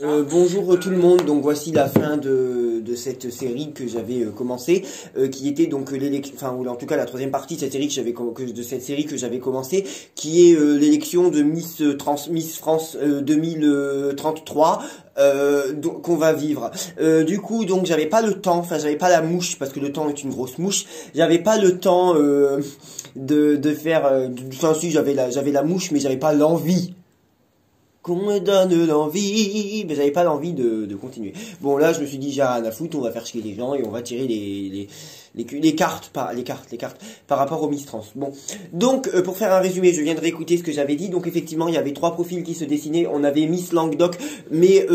Bonjour tout le monde, donc voici la fin de cette série que j'avais commencé, qui était donc l'élection, enfin ou en tout cas la troisième partie de cette série de cette série que j'avais commencé, qui est l'élection de Miss France 2033 qu'on va vivre. Du coup donc j'avais pas le temps, enfin j'avais pas la mouche parce que le temps est une grosse mouche, j'avais pas le temps de faire, enfin si j'avais la mouche mais j'avais pas l'envie. Qu'on me donne l'envie, mais j'avais pas l'envie de continuer. Bon là je me suis dit j'ai rien à foutre, on va faire chier les gens et on va tirer les cartes par rapport aux Miss Trans. Bon, donc pour faire un résumé, je viens de réécouter ce que j'avais dit. Donc effectivement il y avait trois profils qui se dessinaient. On avait Miss Languedoc, mais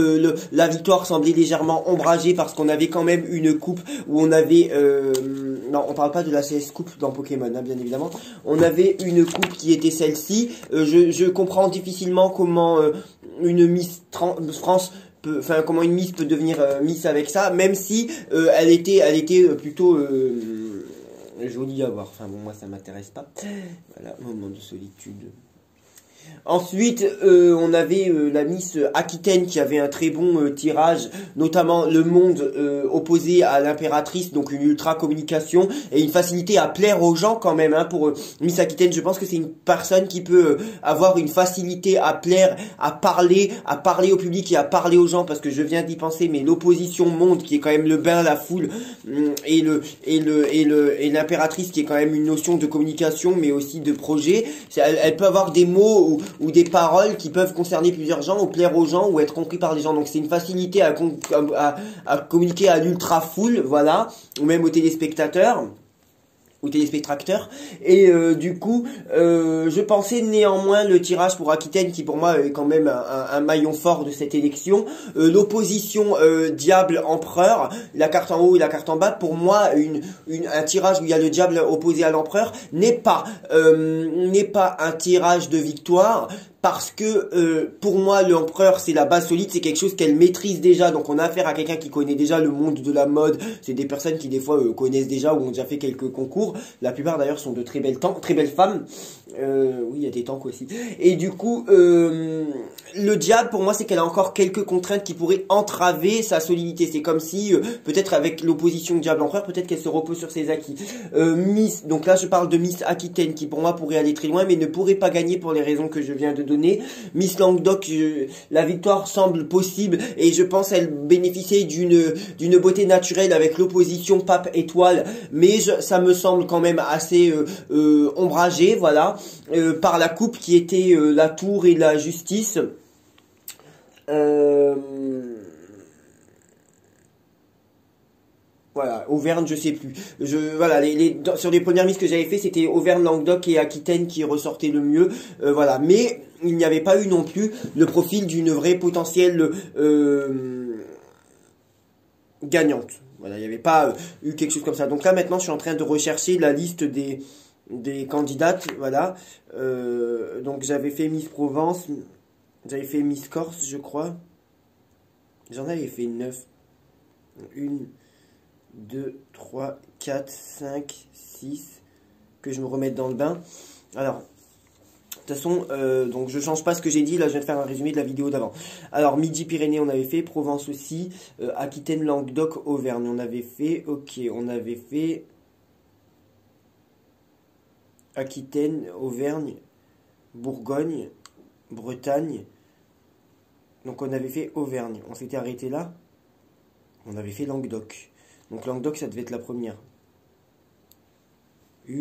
la victoire semblait légèrement ombragée parce qu'on avait quand même une coupe où on avait non, on parle pas de la CS Coupe dans Pokémon, hein, bien évidemment. On avait une coupe qui était celle-ci. Je comprends difficilement comment une Miss France peut, enfin comment une Miss peut devenir Miss avec ça, même si elle était plutôt jolie à voir. Enfin bon, moi ça m'intéresse pas. Voilà, moment de solitude. Ensuite, on avait la Miss Aquitaine qui avait un très bon tirage, notamment le monde opposé à l'impératrice, donc une ultra communication et une facilité à plaire aux gens quand même. Hein, pour Miss Aquitaine, je pense que c'est une personne qui peut avoir une facilité à plaire, à parler au public et à parler aux gens, parce que je viens d'y penser, mais l'opposition monde qui est quand même le bain, la foule, et l'impératrice qui est quand même une notion de communication, mais aussi de projet. Elle peut avoir des mots ou des paroles qui peuvent concerner plusieurs gens, ou plaire aux gens, ou être compris par les gens. Donc c'est une facilité à communiquer à l'ultra foule, voilà, ou même aux téléspectateurs. Et du coup je pensais néanmoins le tirage pour Aquitaine, qui pour moi est quand même un maillon fort de cette élection, l'opposition diable empereur, la carte en haut et la carte en bas. Pour moi un tirage où il y a le diable opposé à l'empereur n'est pas un tirage de victoire, parce que pour moi l'empereur c'est la base solide, c'est quelque chose qu'elle maîtrise déjà. Donc on a affaire à quelqu'un qui connaît déjà le monde de la mode. C'est des personnes qui des fois connaissent déjà ou ont déjà fait quelques concours. La plupart d'ailleurs sont de très belles femmes. Oui, il y a des tanks aussi. Et du coup le diable pour moi c'est qu'elle a encore quelques contraintes qui pourraient entraver sa solidité. C'est comme si peut-être avec l'opposition diable empereur, peut-être qu'elle se repose sur ses acquis. Miss, donc là je parle de Miss Aquitaine qui pour moi pourrait aller très loin mais ne pourrait pas gagner pour les raisons que je viens de donner. Miss Languedoc, la victoire semble possible et je pense elle bénéficiait d'une beauté naturelle avec l'opposition pape étoile, mais ça me semble quand même assez ombragé, voilà, par la coupe qui était la tour et la justice. Voilà, Auvergne, je sais plus. Voilà, sur les premières mises que j'avais fait, c'était Auvergne, Languedoc et Aquitaine qui ressortaient le mieux. Voilà, mais il n'y avait pas eu non plus le profil d'une vraie potentielle gagnante. Voilà, il n'y avait pas eu quelque chose comme ça. Donc là, maintenant, je suis en train de rechercher la liste des candidates. Voilà. Donc j'avais fait Miss Provence, j'avais fait Miss Corse, je crois. J'en avais fait 9. 2, 3, 4, 5, 6, que je me remette dans le bain. Alors, de toute façon, donc je change pas ce que j'ai dit, là je viens de faire un résumé de la vidéo d'avant. Alors, Midi-Pyrénées on avait fait, Provence aussi, Aquitaine, Languedoc, Auvergne on avait fait, ok, on avait fait Aquitaine, Auvergne, Bourgogne, Bretagne, donc on avait fait Auvergne, on s'était arrêté là, on avait fait Languedoc. Donc Languedoc, ça devait être la première. 1,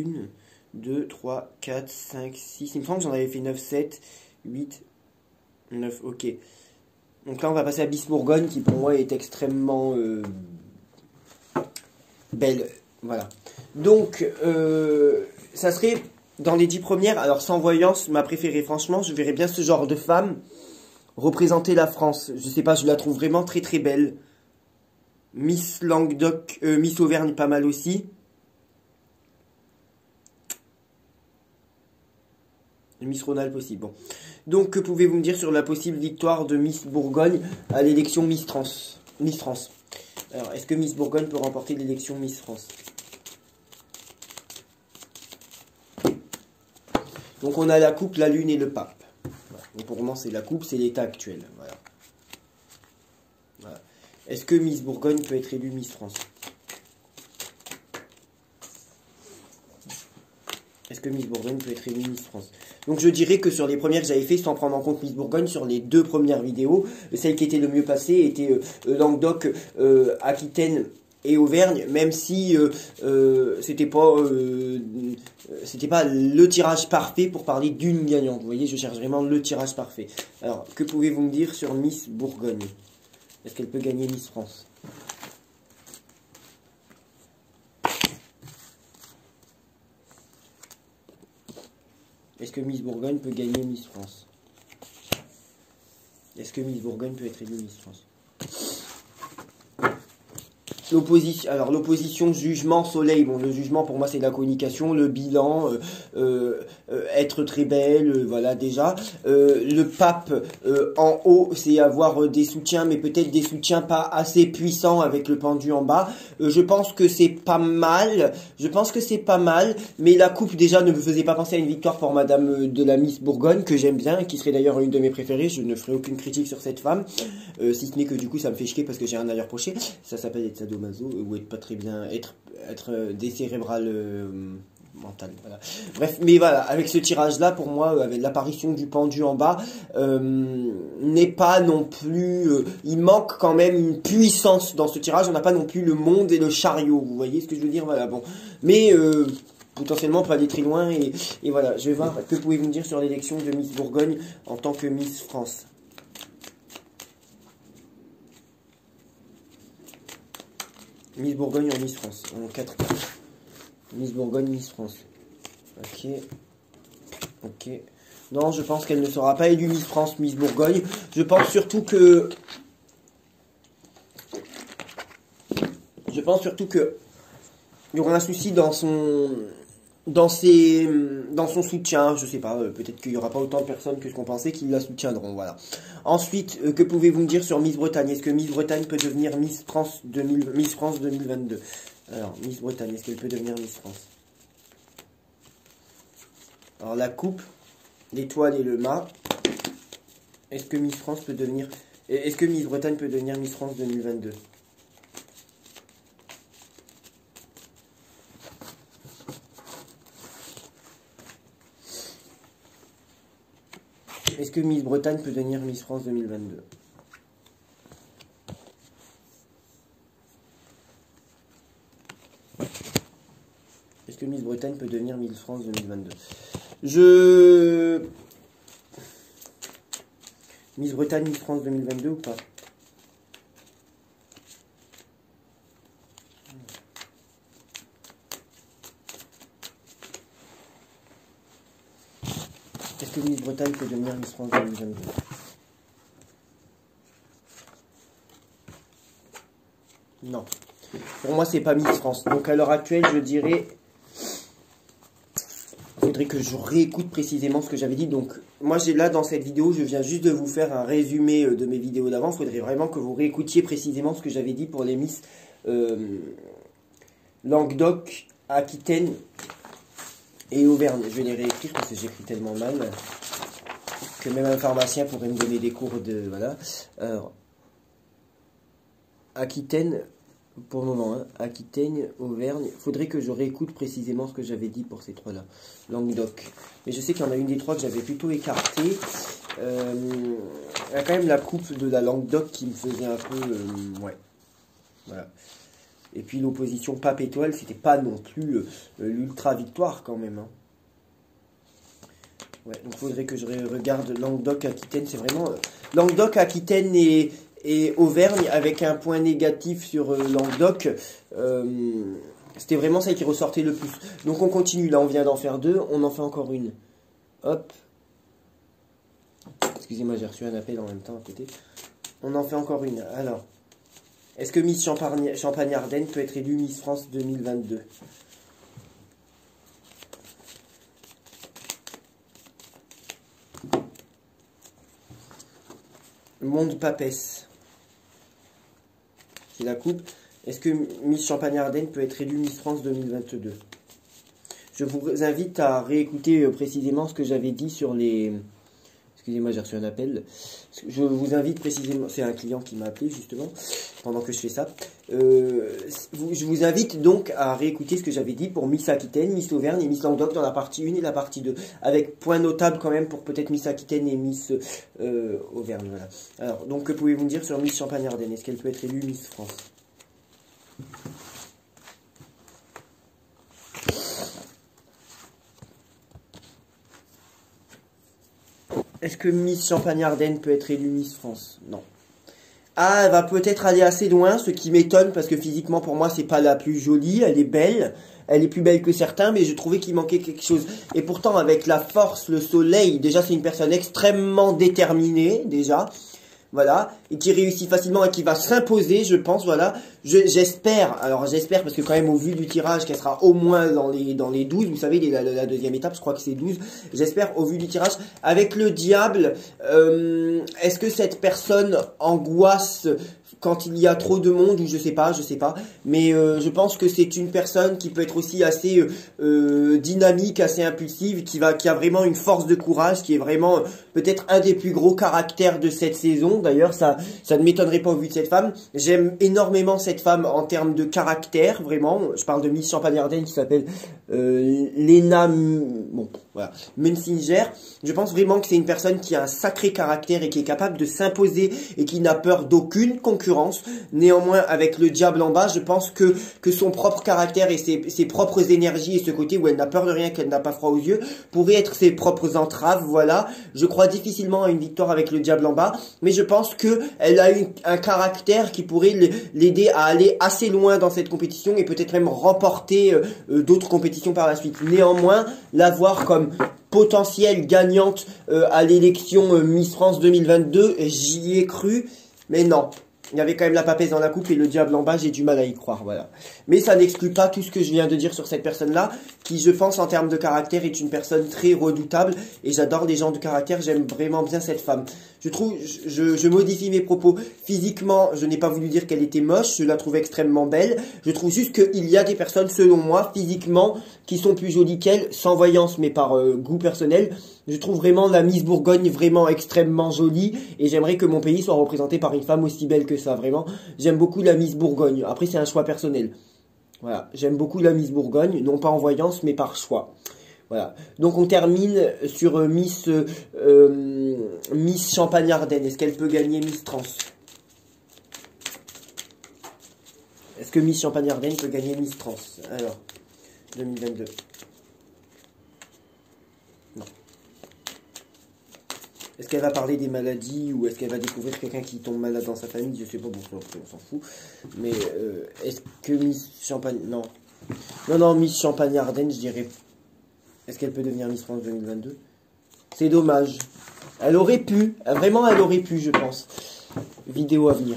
2, 3, 4, 5, 6. Il me semble que j'en avais fait 9, 7, 8, 9. Ok. Donc là, on va passer à Bourgogne, qui pour moi est extrêmement belle. Voilà. Donc, ça serait dans les 10 premières. Alors, sans voyance, ma préférée, franchement, je verrais bien ce genre de femme représenter la France. Je sais pas, je la trouve vraiment très très belle. Miss Languedoc, Miss Auvergne, pas mal aussi. Miss Rhône-Alpes aussi, bon. Donc, que pouvez-vous me dire sur la possible victoire de Miss Bourgogne à l'élection Miss France? Alors, est-ce que Miss Bourgogne peut remporter l'élection Miss France? Donc, on a la coupe, la lune et le pape. Voilà. Donc, pour moi, c'est la coupe, c'est l'état actuel. Voilà. Est-ce que Miss Bourgogne peut être élue Miss France? Est-ce que Miss Bourgogne peut être élue Miss France? Donc je dirais que sur les premières que j'avais fait, sans prendre en compte Miss Bourgogne, sur les 2 premières vidéos, celle qui était le mieux passée était Languedoc, Aquitaine et Auvergne, même si c'était pas le tirage parfait pour parler d'une gagnante. Vous voyez, je cherche vraiment le tirage parfait. Alors, que pouvez-vous me dire sur Miss Bourgogne? Est-ce qu'elle peut gagner Miss France? Est-ce que Miss Bourgogne peut gagner Miss France? Est-ce que Miss Bourgogne peut être élue Miss France? L'opposition, alors l'opposition jugement soleil, bon le jugement pour moi c'est la communication, le bilan, être très belle, voilà déjà. Le pape en haut c'est avoir des soutiens mais peut-être des soutiens pas assez puissants avec le pendu en bas. Je pense que c'est pas mal, mais la coupe déjà ne me faisait pas penser à une victoire pour Madame de la Miss Bourgogne que j'aime bien, qui serait d'ailleurs une de mes préférées. Je ne ferai aucune critique sur cette femme, si ce n'est que du coup ça me fait chier parce que j'ai un arrière-proché, ça s'appelle être sadomaso ou être pas très bien, être décérébral mental, voilà. Bref, mais voilà, avec ce tirage là pour moi, avec l'apparition du pendu en bas, n'est pas non plus, il manque quand même une puissance dans ce tirage. On n'a pas non plus le monde et le chariot, vous voyez ce que je veux dire, voilà. Bon, mais potentiellement pas aller très loin, et voilà, je vais voir, que pouvez-vous me dire sur l'élection de Miss Bourgogne en tant que Miss France? Miss Bourgogne en Miss France, en 4 cas. Miss Bourgogne, Miss France. Ok. Ok. Non, je pense qu'elle ne sera pas élue Miss France, Miss Bourgogne. Je pense surtout que... il y aura un souci dans son... dans son soutien, je sais pas, peut-être qu'il n'y aura pas autant de personnes que ce qu'on pensait qui la soutiendront, voilà. Ensuite, que pouvez-vous me dire sur Miss Bretagne? Est-ce que Miss Bretagne peut devenir Miss France 2022? Alors, Miss Bretagne, est-ce qu'elle peut devenir Miss France? Alors, la coupe, l'étoile et le mât. Est-ce que Miss France peut devenir... Est-ce que Miss Bretagne peut devenir Miss France 2022? Est-ce que Miss Bretagne peut devenir Miss France 2022? Est-ce que Miss Bretagne peut devenir Miss France 2022? Miss Bretagne, Miss France 2022 ou pas? Est-ce que Miss Bretagne peut devenir Miss France 2022? Non. Pour moi, c'est pas Miss France. Donc, à l'heure actuelle, je dirais... il faudrait que je réécoute précisément ce que j'avais dit. Donc, moi, là, dans cette vidéo, je viens juste de vous faire un résumé de mes vidéos d'avant. Il faudrait vraiment que vous réécoutiez précisément ce que j'avais dit pour les Miss Languedoc, Aquitaine et Auvergne. Je vais les réécrire parce que j'écris tellement mal que même un pharmacien pourrait me donner des cours de... Voilà. Alors, Aquitaine, pour le moment, hein, Aquitaine, Auvergne. Il faudrait que je réécoute précisément ce que j'avais dit pour ces trois-là. Languedoc. Mais je sais qu'il y en a une des trois que j'avais plutôt écartée. Il y a quand même la coupe de la Languedoc qui me faisait un peu... ouais. Voilà. Et puis l'opposition pape-étoile, c'était pas non plus l'ultra victoire quand même. Hein. Ouais, donc il faudrait que je regarde Languedoc-Aquitaine. C'est vraiment... Languedoc-Aquitaine et Auvergne avec un point négatif sur Languedoc. C'était vraiment celle qui ressortait le plus. Donc on continue. Là, on vient d'en faire deux. On en fait encore une. Hop. Excusez-moi, j'ai reçu un appel en même temps à côté. On en fait encore une. Alors... est-ce que Miss Champagne-Ardenne peut être élue Miss France 2022? Monde Papesse. C'est la coupe. Est-ce que Miss Champagne-Ardenne peut être élue Miss France 2022? Je vous invite à réécouter précisément ce que j'avais dit sur les... Excusez-moi, j'ai reçu un appel. Je vous invite précisément, c'est un client qui m'a appelé justement, pendant que je fais ça. Je vous invite donc à réécouter ce que j'avais dit pour Miss Aquitaine, Miss Auvergne et Miss Languedoc dans la partie 1 et la partie 2. Avec point notable quand même pour peut-être Miss Aquitaine et Miss Auvergne. Voilà. Alors, donc que pouvez-vous me dire sur Miss Champagne-Ardenne? Est-ce qu'elle peut être élue Miss France? Est-ce que Miss Champagne-Ardenne peut être élue Miss France? Non. Ah, elle va peut-être aller assez loin, ce qui m'étonne parce que physiquement pour moi c'est pas la plus jolie, elle est belle, elle est plus belle que certains, mais je trouvais qu'il manquait quelque chose. Et pourtant avec la force, le soleil, déjà c'est une personne extrêmement déterminée, déjà. Voilà, et qui réussit facilement et qui va s'imposer, je pense, voilà. J'espère, alors j'espère parce que quand même au vu du tirage qu'elle sera au moins dans les 12, vous savez, la deuxième étape, je crois que c'est 12. J'espère au vu du tirage. Avec le diable, est-ce que cette personne angoisse quand il y a trop de monde ou je sais pas, mais je pense que c'est une personne qui peut être aussi assez dynamique, assez impulsive, qui a vraiment une force de courage, qui est vraiment peut-être un des plus gros caractères de cette saison. D'ailleurs, ça ne m'étonnerait pas au vu de cette femme. J'aime énormément cette femme en termes de caractère, vraiment. Je parle de Miss Champagne-Ardenne qui s'appelle Lena, bon, voilà, Mensinger. Je pense vraiment que c'est une personne qui a un sacré caractère et qui est capable de s'imposer et qui n'a peur d'aucune concurrence. Néanmoins, avec le diable en bas, je pense que son propre caractère et ses propres énergies et ce côté où elle n'a peur de rien, qu'elle n'a pas froid aux yeux, pourraient être ses propres entraves, voilà. Je crois difficilement à une victoire avec le diable en bas, mais je pense que elle a un caractère qui pourrait l'aider à aller assez loin dans cette compétition et peut-être même remporter d'autres compétitions par la suite. Néanmoins, la voir comme potentielle gagnante à l'élection Miss France 2022, j'y ai cru, mais non. Il y avait quand même la papesse dans la coupe et le diable en bas, j'ai du mal à y croire, voilà. Mais ça n'exclut pas tout ce que je viens de dire sur cette personne-là, qui je pense en termes de caractère est une personne très redoutable, et j'adore les gens de caractère, j'aime vraiment bien cette femme. Je modifie mes propos. Physiquement, je n'ai pas voulu dire qu'elle était moche, je la trouve extrêmement belle. Je trouve juste qu'il y a des personnes, selon moi, physiquement, qui sont plus jolies qu'elle, sans voyance, mais par goût personnel. Je trouve vraiment la Miss Bourgogne vraiment extrêmement jolie et j'aimerais que mon pays soit représenté par une femme aussi belle que ça, vraiment. J'aime beaucoup la Miss Bourgogne. Après, c'est un choix personnel. Voilà, j'aime beaucoup la Miss Bourgogne, non pas en voyance, mais par choix. Voilà. Donc on termine sur Miss Champagne-Ardenne. Est-ce qu'elle peut gagner Miss Trans? Est-ce que Miss Champagne-Ardenne peut gagner Miss Trans? Alors, 2022. Non. Est-ce qu'elle va parler des maladies ou est-ce qu'elle va découvrir quelqu'un qui tombe malade dans sa famille? Je sais pas, bon, on s'en fout. Mais est-ce que Miss Champagne... Non. Non, Miss Champagne-Ardenne, je dirais... Est-ce qu'elle peut devenir Miss France 2022? C'est dommage. Elle aurait pu. Vraiment, elle aurait pu, je pense. Vidéo à venir.